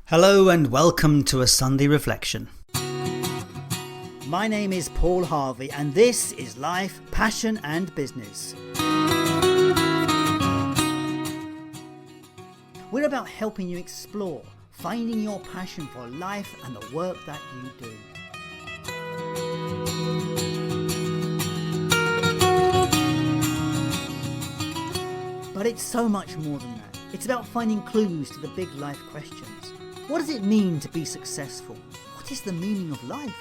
Hello and welcome to a Sunday Reflection. My name is Paul Harvey and this is Life, Passion and Business. We're about helping you explore, finding your passion for life and the work that you do. But it's so much more than that. It's about finding clues to the big life questions. What does it mean to be successful? What is the meaning of life?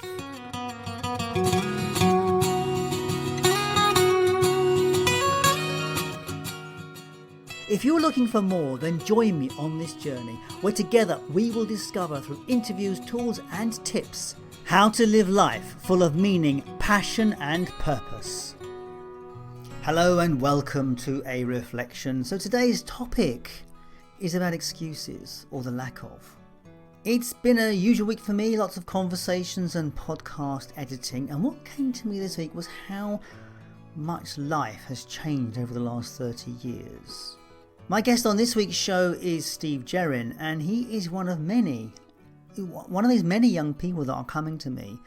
If you're looking for more, then join me on this journey where together we will discover through interviews, tools and tips how to live life full of meaning, passion and purpose. Hello and welcome to a reflection. So today's topic is about excuses or the lack of. It's been a usual week for me, lots of conversations and podcast editing, and what came to me this week was how much life has changed over the last 30 years. My guest on this week's show is Steve Gerin, and he is one of these many young people that are coming to me.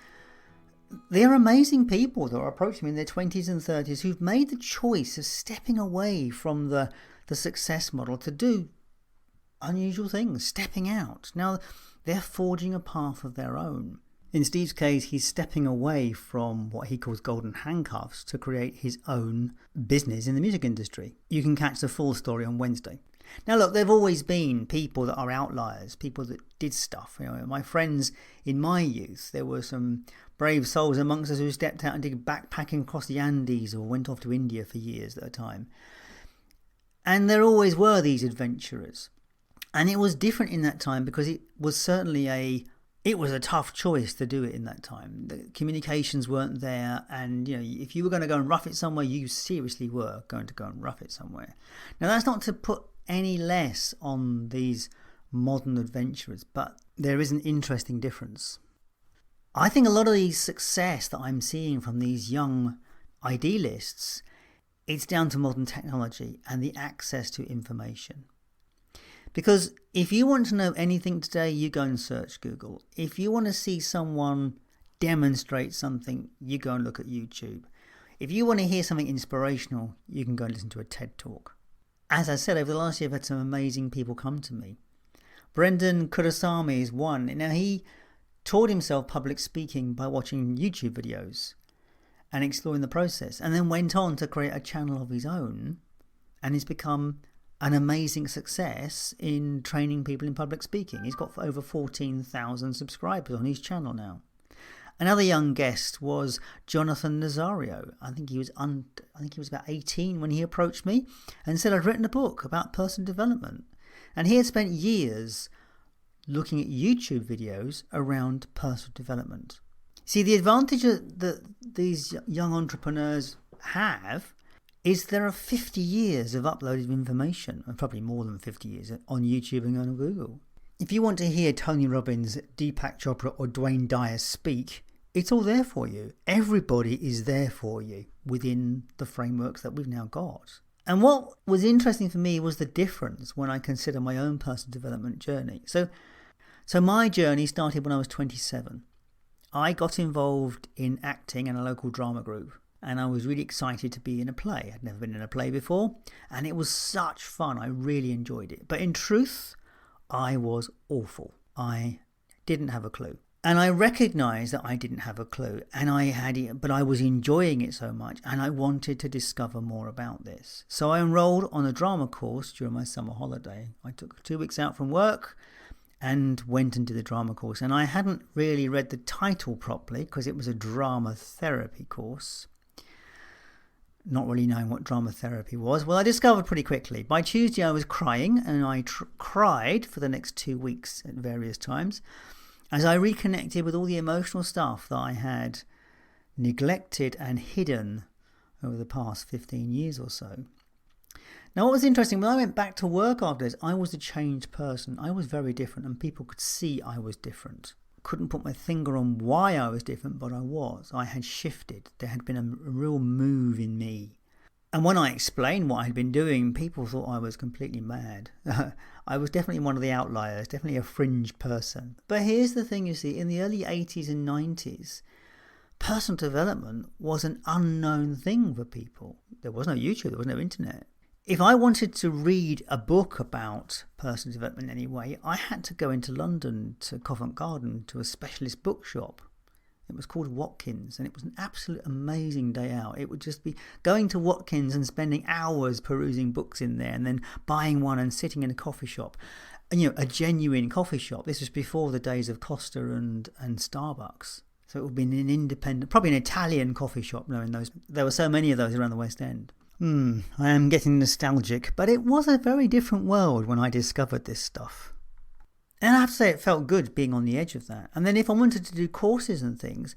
They're amazing people that are approaching me in their 20s and 30s who've made the choice of stepping away from the success model to do unusual things, stepping out. Now, they're forging a path of their own. In Steve's case, he's stepping away from what he calls golden handcuffs to create his own business in the music industry. You can catch the full story on Wednesday. Now look, there've always been people that are outliers, people that did stuff. You know, my friends in my youth, there were some brave souls amongst us who stepped out and did backpacking across the Andes or went off to India for years at a time. And there always were these adventurers. And it was different in that time because it was certainly a tough choice to do it in that time. The communications weren't there, and if you were going to go and rough it somewhere, you seriously were going to go and rough it somewhere. Now that's not to put any less on these modern adventurers, but there is an interesting difference. I think a lot of the success that I'm seeing from these young idealists, it's down to modern technology and the access to information. Because if you want to know anything today, you go and search Google. If you want to see someone demonstrate something, you go and look at YouTube. If you want to hear something inspirational, you can go and listen to a TED Talk. As I said, over the last year, I've had some amazing people come to me. Brendan Kurosami is one. Now, he taught himself public speaking by watching YouTube videos and exploring the process, and then went on to create a channel of his own, and he's become an amazing success in training people in public speaking. He's got over 14,000 subscribers on his channel now. Another young guest was Jonathan Nazario. I think he was about 18 when he approached me and said I'd written a book about personal development. And he had spent years looking at YouTube videos around personal development. See, the advantage that these young entrepreneurs have is there are 50 years of uploaded information, and probably more than 50 years, on YouTube and on Google. If you want to hear Tony Robbins, Deepak Chopra or Dwayne Dyer speak, it's all there for you. Everybody is there for you within the frameworks that we've now got. And what was interesting for me was the difference when I consider my own personal development journey. So my journey started when I was 27. I got involved in acting in a local drama group. And I was really excited to be in a play. I'd never been in a play before, and it was such fun. I really enjoyed it. But in truth, I was awful. I didn't have a clue. And I recognised that I didn't have a clue, but I was enjoying it so much, and I wanted to discover more about this. So I enrolled on a drama course during my summer holiday. I took 2 weeks out from work and went and did the drama course. And I hadn't really read the title properly because it was a drama therapy course. Not really knowing what drama therapy was. Well, I discovered pretty quickly. By Tuesday, I was crying, and I cried for the next 2 weeks at various times as I reconnected with all the emotional stuff that I had neglected and hidden over the past 15 years or so. Now, what was interesting, when I went back to work after this, I was a changed person. I was very different, and people could see I was different. Couldn't put my finger on why I was different, but I was. I had shifted. There had been a real move in me. And when I explained what I'd been doing, people thought I was completely mad. I was definitely one of the outliers, definitely a fringe person. But here's the thing, you see, in the early 80s and 90s, personal development was an unknown thing for people. There was no YouTube, there was no internet. If I wanted to read a book about personal development in any way, I had to go into London to Covent Garden to a specialist bookshop. It was called Watkins, and it was an absolute amazing day out. It would just be going to Watkins and spending hours perusing books in there and then buying one and sitting in a coffee shop. And, a genuine coffee shop. This was before the days of Costa and Starbucks. So it would be an independent, probably an Italian coffee shop, knowing those. There were so many of those around the West End. I am getting nostalgic, but it was a very different world when I discovered this stuff. And I have to say it felt good being on the edge of that. And then if I wanted to do courses and things,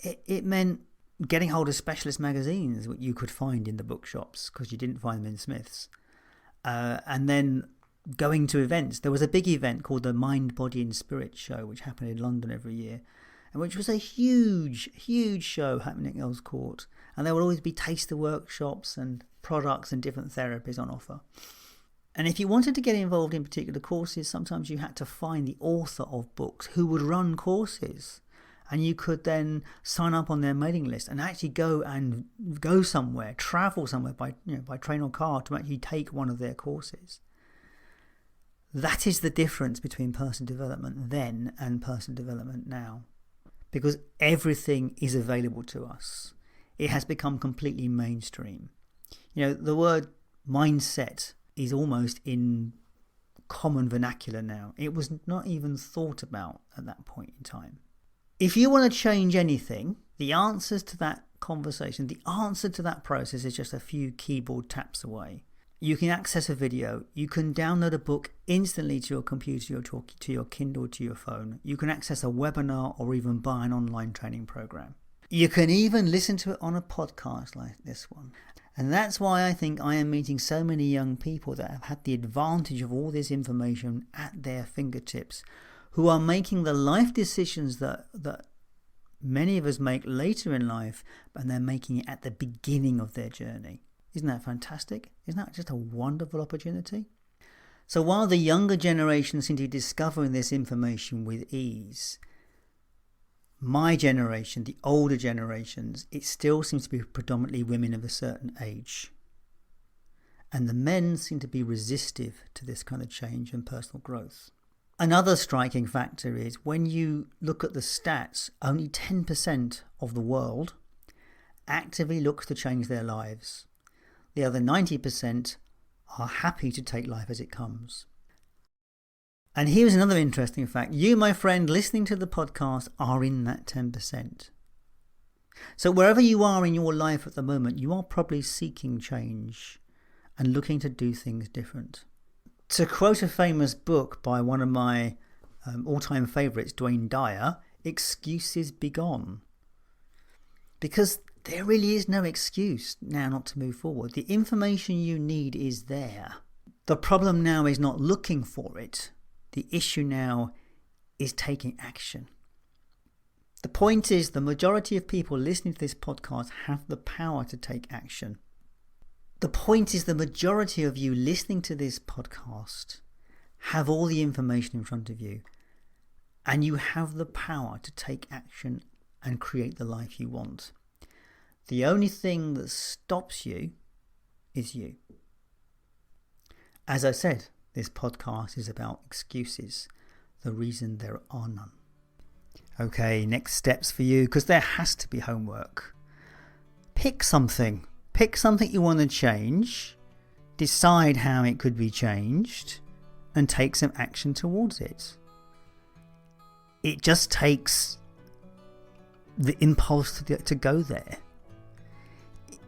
it meant getting hold of specialist magazines, which you could find in the bookshops because you didn't find them in Smith's. And then going to events. There was a big event called the Mind, Body and Spirit Show, which happened in London every year, and which was a huge, huge show happening at Earls Court. And there would always be taster workshops and products and different therapies on offer. And if you wanted to get involved in particular courses, sometimes you had to find the author of books who would run courses. And you could then sign up on their mailing list and actually go somewhere, travel somewhere by train or car to actually take one of their courses. That is the difference between personal development then and personal development now. Because everything is available to us. It has become completely mainstream. The word mindset is almost in common vernacular now. It was not even thought about at that point in time. If you want to change anything, the answers to that conversation, the answer to that process is just a few keyboard taps away. You can access a video. You can download a book instantly to your computer, to your Kindle, to your phone. You can access a webinar or even buy an online training program. You can even listen to it on a podcast like this one. And that's why I think I am meeting so many young people that have had the advantage of all this information at their fingertips, who are making the life decisions that many of us make later in life, and they're making it at the beginning of their journey. Isn't that fantastic? Isn't that just a wonderful opportunity? So while the younger generation seem to be discovering this information with ease, my generation, the older generations, it still seems to be predominantly women of a certain age. And the men seem to be resistive to this kind of change and personal growth. Another striking factor is when you look at the stats, only 10% of the world actively looks to change their lives. The other 90% are happy to take life as it comes. And here's another interesting fact. You, my friend, listening to the podcast are in that 10%. So wherever you are in your life at the moment, you are probably seeking change and looking to do things different. To quote a famous book by one of my all-time favourites, Dwayne Dyer, excuses be gone. Because there really is no excuse now not to move forward. The information you need is there. The problem now is not looking for it. The issue now is taking action. The point is, the majority of people listening to this podcast have the power to take action. The point is, the majority of you listening to this podcast have all the information in front of you, and you have the power to take action and create the life you want. The only thing that stops you is you. As I said, this podcast is about excuses, the reason there are none. Okay, next steps for you, because there has to be homework. Pick something. Pick something you want to change, decide how it could be changed, and take some action towards it. It just takes the impulse to go there.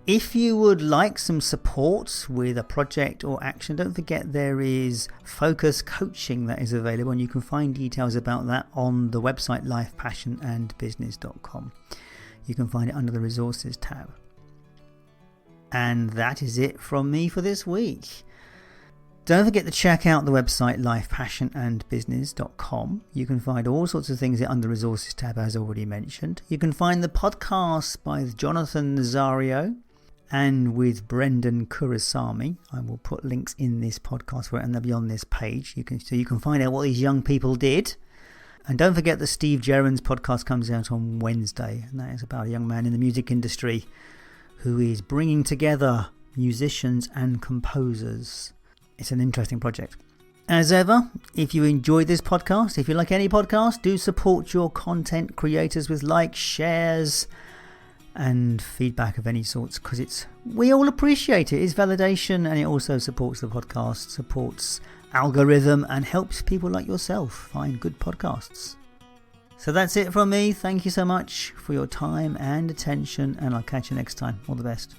If you would like some support with a project or action, don't forget there is focus coaching that is available, and you can find details about that on the website lifepassionandbusiness.com. You can find it under the resources tab. And that is it from me for this week. Don't forget to check out the website lifepassionandbusiness.com. You can find all sorts of things under the resources tab, as already mentioned. You can find the podcast by Jonathan Nazario. and with Brendan Kurasami. I will put links in this podcast and they'll be on this page. So you can find out what these young people did. And don't forget that Steve Gerrans' podcast comes out on Wednesday, and that is about a young man in the music industry who is bringing together musicians and composers. It's an interesting project. As ever, if you enjoyed this podcast, if you like any podcast, do support your content creators with likes, shares, and feedback of any sorts, because we all appreciate it. It's validation, and it also supports the podcast, supports algorithm, and helps people like yourself find good podcasts. So that's it from me. Thank you so much for your time and attention, and I'll catch you next time. All the best.